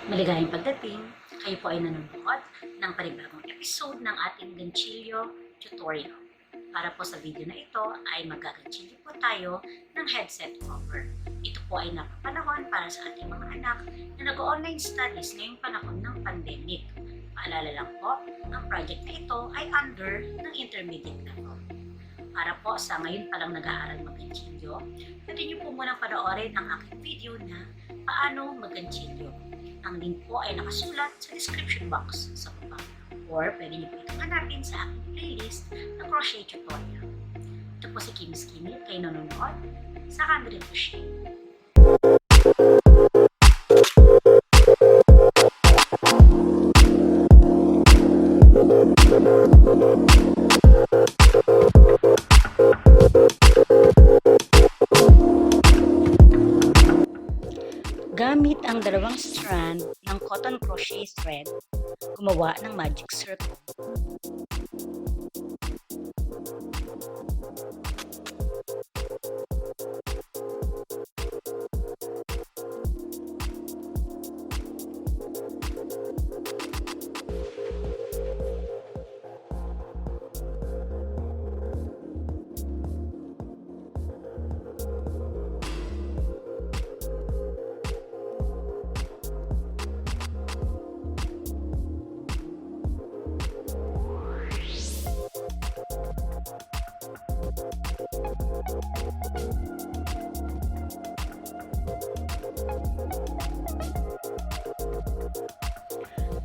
Maligayang pagdating, kayo po ay nanonood ng panibagong episode ng ating gantsilyo tutorial. Para po sa video na ito ay magagantsilyo po tayo ng headset cover. Ito po ay napapanahon para sa ating mga anak na nag-online studies ngayong panahon ng pandemic. Paalala lang po, ang project na ito ay under ng intermediate level. Para po sa ngayon palang nag-aaral mag-gantsilyo, pwede niyo po munang panoorin ang aking video na paano mag-gantsilyo. Ang link po ay nakasulat sa description box sa baba. Or pwede niyo po itong hanapin sa aking playlist na crochet tutorial. Ito po si Kim's Kimmy, kayo nanonood sa Candle Crochet. Gamit ang dalawang strand ng cotton crochet thread, gumawa ng magic circle.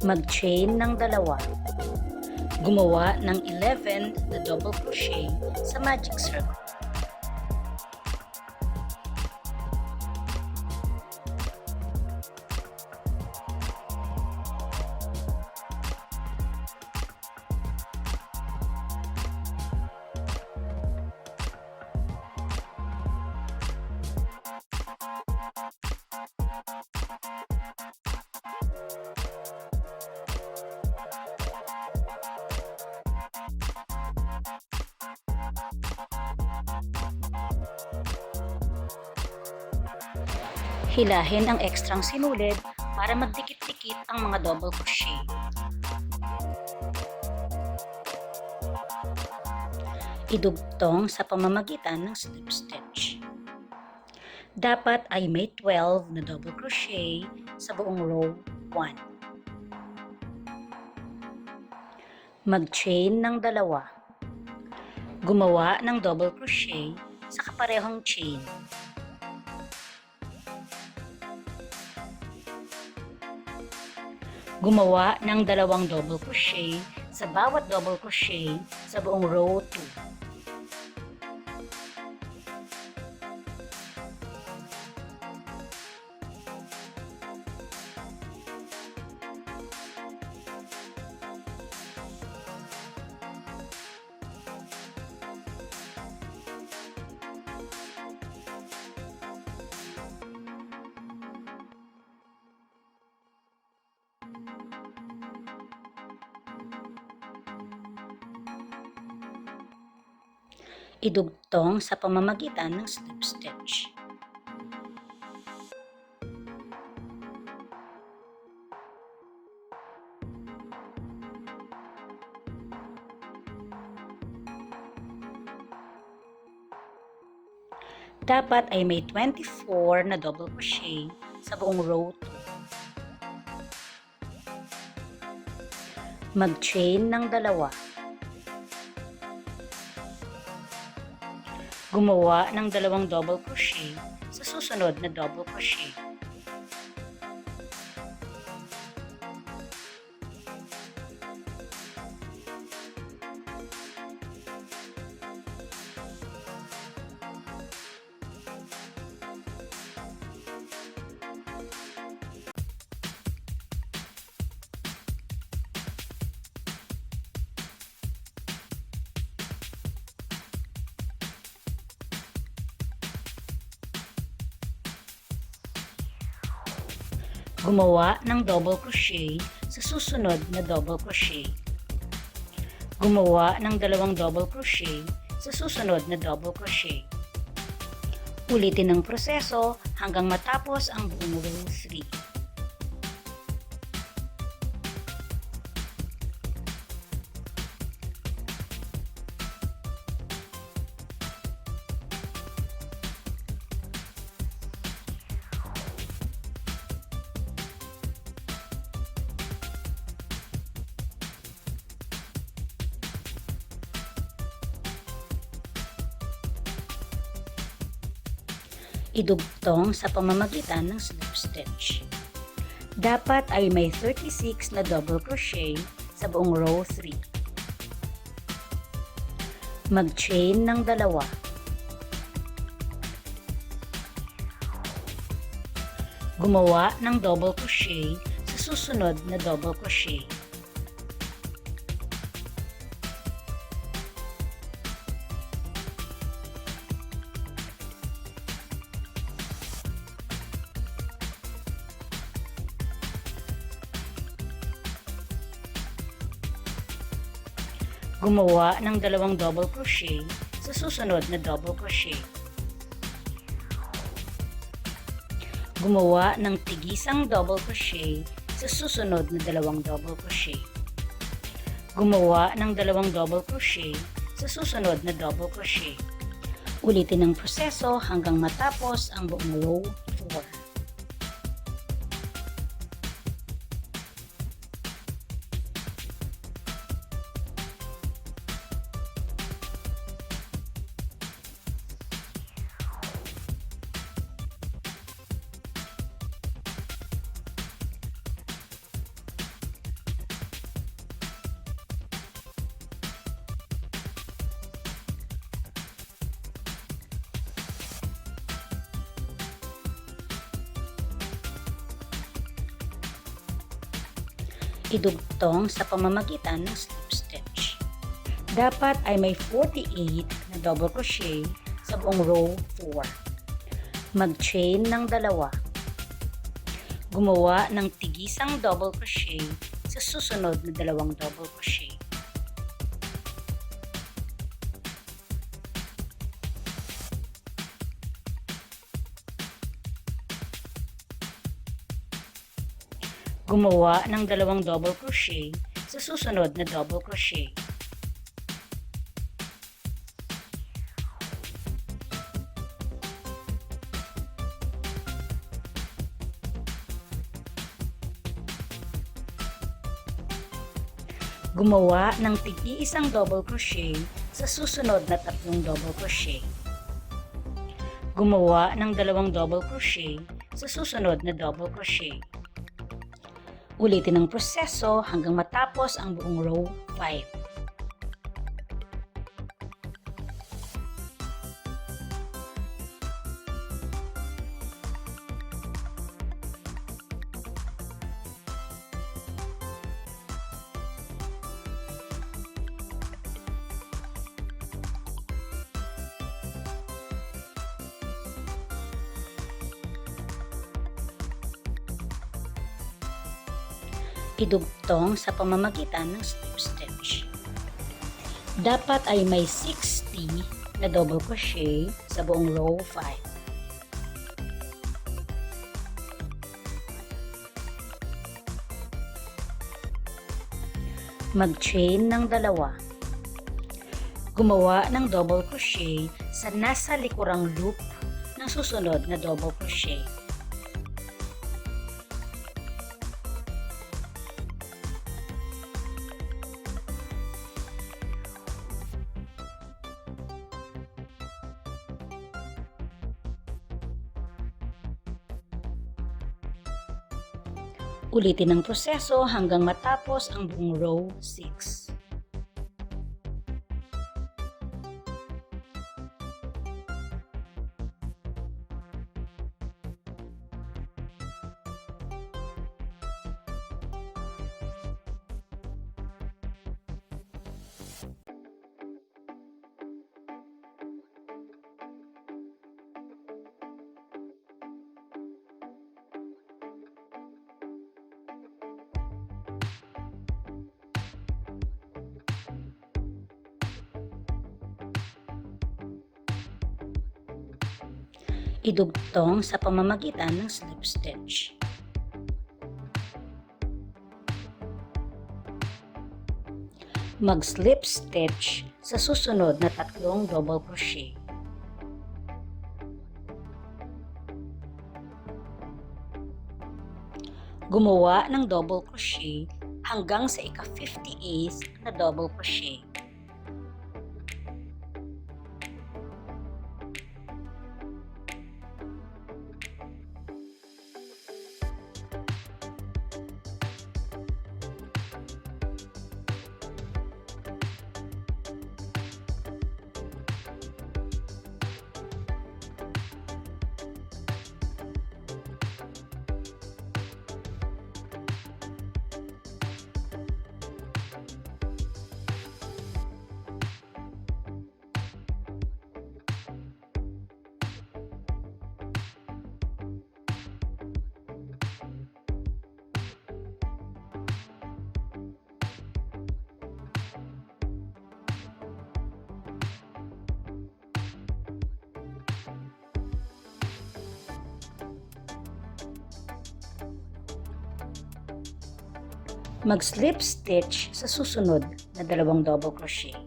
Mag-chain ng dalawa. Gumawa ng 11 na double crochet sa magic circle. Hilahin ang ekstrang sinulid para magdikit-dikit ang mga double crochet. Idugtong sa pamamagitan ng slip stitch. Dapat ay may 12 na double crochet sa buong row 1. Mag-chain ng dalawa. Gumawa ng double crochet sa kaparehong chain. Gumawa ng dalawang double crochet sa bawat double crochet sa buong row 2. Idugtong sa pamamagitan ng slip stitch. Dapat ay may 24 na double crochet sa buong row 2. Mag-chain ng dalawa. Gumawa ng dalawang double crochet sa susunod na double crochet. Gumawa ng double crochet sa susunod na double crochet. Gumawa ng dalawang double crochet sa susunod na double crochet. Ulitin ang proseso hanggang matapos ang buong row 3. Idugtong sa pamamagitan ng slip stitch. Dapat ay may 36 na double crochet sa buong row 3. Mag-chain ng 2. Gumawa ng double crochet sa susunod na double crochet. Gumawa ng 2 double crochet sa susunod na double crochet. Gumawa ng tigisang double crochet sa susunod na 2 double crochet. Gumawa ng 2 double crochet sa susunod na double crochet. Ulitin ang proseso hanggang matapos ang buong row 4. Idugtong sa pamamagitan ng slip stitch. Dapat ay may 48 na double crochet sa buong row 4. Mag-chain ng 2. Gumawa ng tigisang double crochet sa susunod na 2 double crochet. Gumawa ng 2 double crochet sa susunod na double crochet. Gumawa ng tig-iisang double crochet sa susunod na 3 double crochet. Gumawa ng 2 double crochet sa susunod na double crochet. Ulitin ang proseso hanggang matapos ang buong row 5. Idugtong sa pamamagitan ng slip stitch. Dapat ay may 60 na double crochet sa buong row 5. Mag-chain ng 2. Gumawa ng double crochet sa nasa likurang loop ng susunod na double crochet. Ulitin ang proseso hanggang matapos ang buong row 6. Idugtong sa pamamagitan ng slip stitch. Mag-slip stitch sa susunod na 3 double crochet. Gumawa ng double crochet hanggang sa ika-58 na double crochet. Mag-slip stitch sa susunod na 2 double crochet.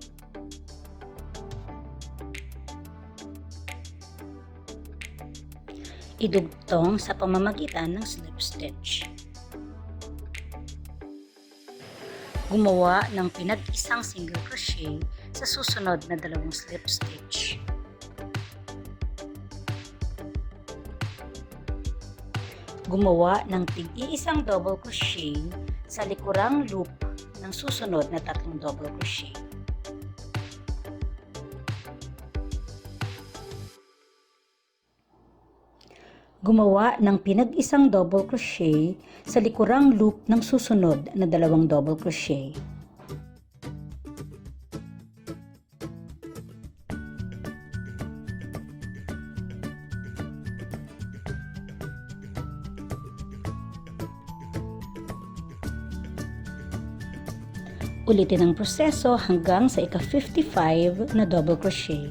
Idugtong sa pamamagitan ng slip stitch. Gumawa ng pinag-isang single crochet sa susunod na 2 slip stitch. Gumawa ng tig-iisang double crochet sa likurang loop ng susunod na 3 double crochet. Gumawa ng pinag-isang double crochet sa likurang loop ng susunod na 2 double crochet. Ulitin ang proseso hanggang sa ika-55 na double crochet.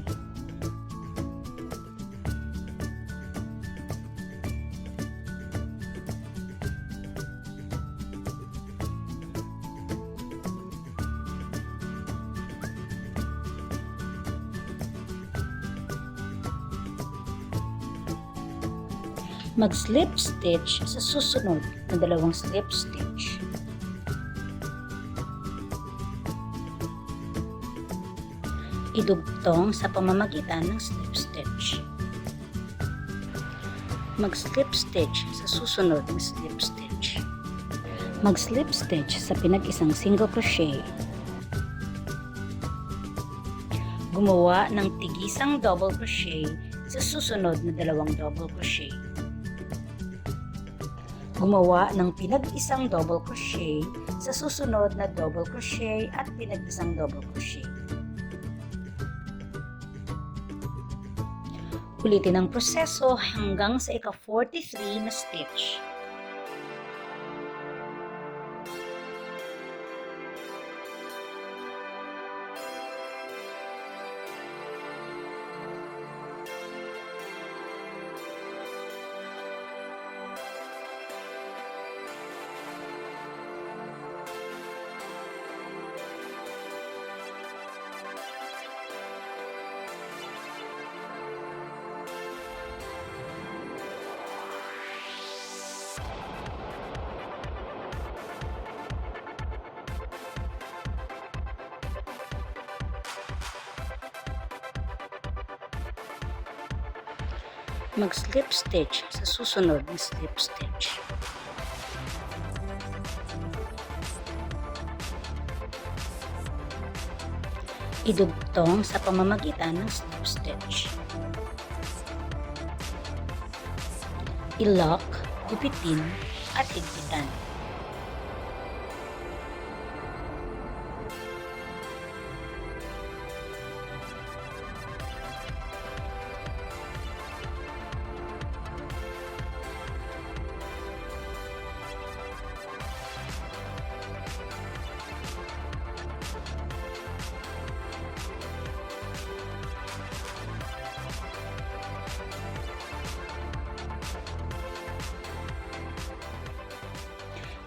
Mag-slip stitch sa susunod na 2 slip stitch. Idugtong sa pamamagitan ng slip stitch. Mag-slip stitch sa susunod na slip stitch. Mag-slip stitch sa pinag-isang single crochet. Gumawa ng tig-isang double crochet sa susunod na 2 double crochet. Gumawa ng pinag-isang double crochet sa susunod na double crochet at pinag-isang double crochet. Ulitin ang proseso hanggang sa ika-43 na stitch. Mag-slip stitch sa susunod na slip stitch. Idugtong sa pamamagitan ng slip stitch. I-lock, gupitin, at higpitan.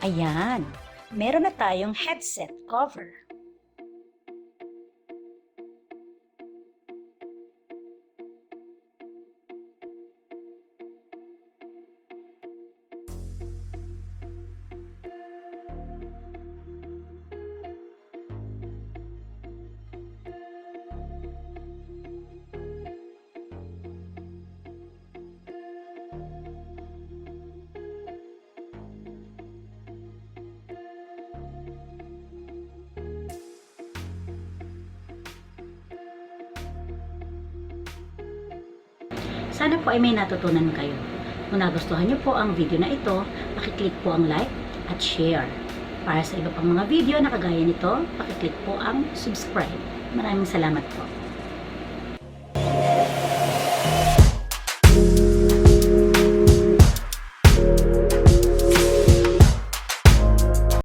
Ayan, meron na tayong headset cover. Sana po ay may natutunan kayo. Kung nagustuhan niyo po ang video na ito, pakiclick po ang like at share. Para sa iba pang mga video na kagaya nito, pakiclick po ang subscribe. Maraming salamat po.